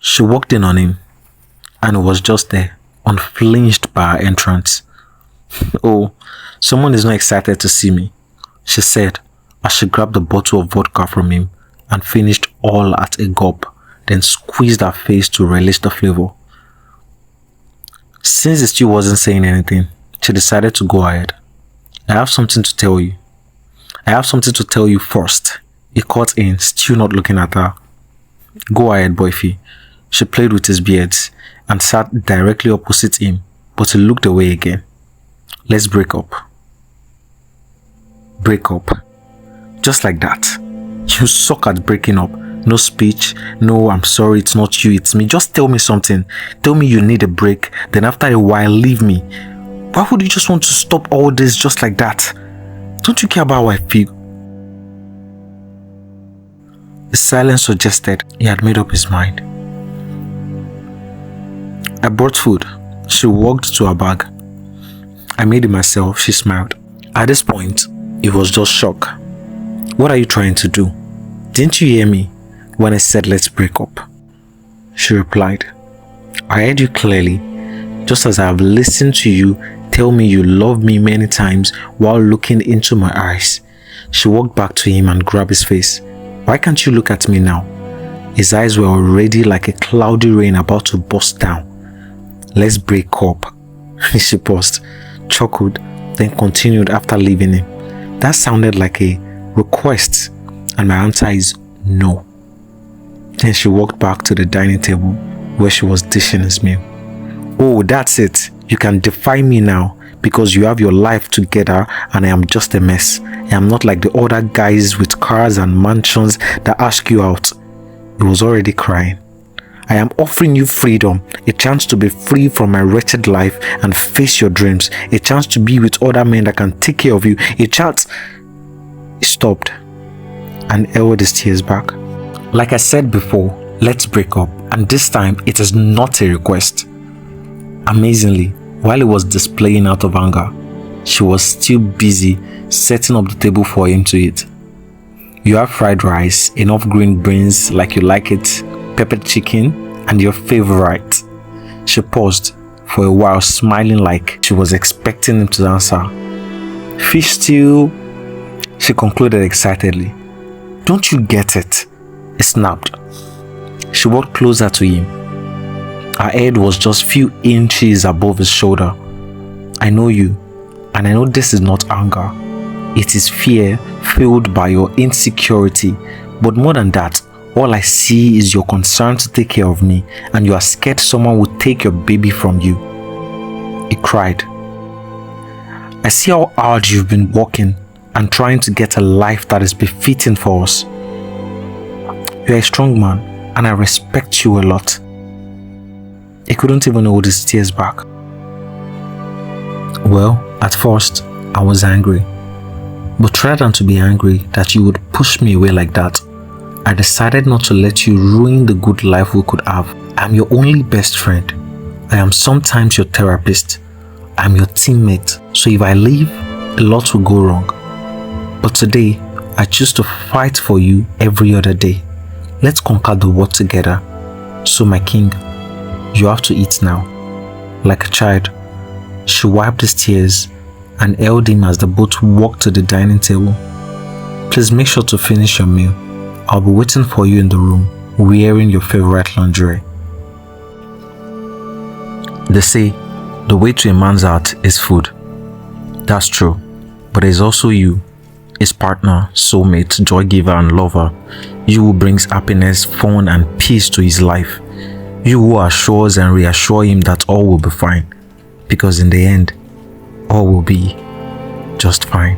She walked in on him and was just there, unflinched by our entrance. "Oh, someone is not excited to see me," she said as she grabbed a bottle of vodka from him and finished all at a gulp, then squeezed her face to relish the flavor. Since he still wasn't saying anything, she decided to go ahead. "I have something to tell you." "I have something to tell you first," he cut in, still not looking at her. "Go ahead, boyfie." She played with his beards and sat directly opposite him, but he looked away again. "Let's break up." Break up. Just like that. You suck at breaking up. No speech, no "I'm sorry, it's not you, it's me." Just tell me something. Tell me you need a break, then after a while leave me. Why would you just want to stop all this just like that? Don't you care about how I feel? The silence suggested he had made up his mind. "I brought food." She walked to her bag. "I made it myself," she smiled. At this point, it was just shock. "What are you trying to do? Didn't you hear me when I said let's break up?" She replied, "I heard you clearly, just as I have listened to you tell me you love me many times while looking into my eyes." She walked back to him and grabbed his face. "Why can't you look at me now?" His eyes were already like a cloudy rain about to burst down. "Let's break up." She paused, chuckled, then continued after leaving him. "That sounded like a request, and my answer is no." Then she walked back to the dining table where she was dishing his meal. "Oh, that's it. You can defy me now because you have your life together and I am just a mess. I am not like the other guys with cars and mansions that ask you out." He was already crying. "I am offering you freedom, a chance to be free from my wretched life and face your dreams, a chance to be with other men that can take care of you, a chance..." He stopped and held his tears back. "Like I said before, let's break up, and this time it is not a request." Amazingly, while he was displaying out of anger, she was still busy setting up the table for him to eat. "You have fried rice, enough green beans like you like it, peppered chicken, and your favorite." She paused for a while, smiling like she was expecting him to answer. "Fish stew," she concluded excitedly. "Don't you get it?" He snapped. She walked closer to him. Her head was just few inches above his shoulder. "I know you, and I know this is not anger. It is fear fueled by your insecurity. But more than that, all I see is your concern to take care of me, and you are scared someone will take your baby from you." He cried. "I see how hard you've been working and trying to get a life that is befitting for us. You're a strong man, and I respect you a lot." He couldn't even hold his tears back. "Well, at first, I was angry. But rather than to be angry that you would push me away like that, I decided not to let you ruin the good life we could have. I'm your only best friend. I am sometimes your therapist. I'm your teammate. So if I leave, a lot will go wrong. But today, I choose to fight for you every other day. Let's conquer the world together. So my king, you have to eat now." Like a child, she wiped his tears and held him as the both walked to the dining table. "Please make sure to finish your meal. I'll be waiting for you in the room, wearing your favorite lingerie." They say the way to a man's heart is food. That's true, but there's also you, his partner, soulmate, joy giver and lover. You who brings happiness, fun and peace to his life. You who assures and reassure him that all will be fine, because in the end, all will be just fine.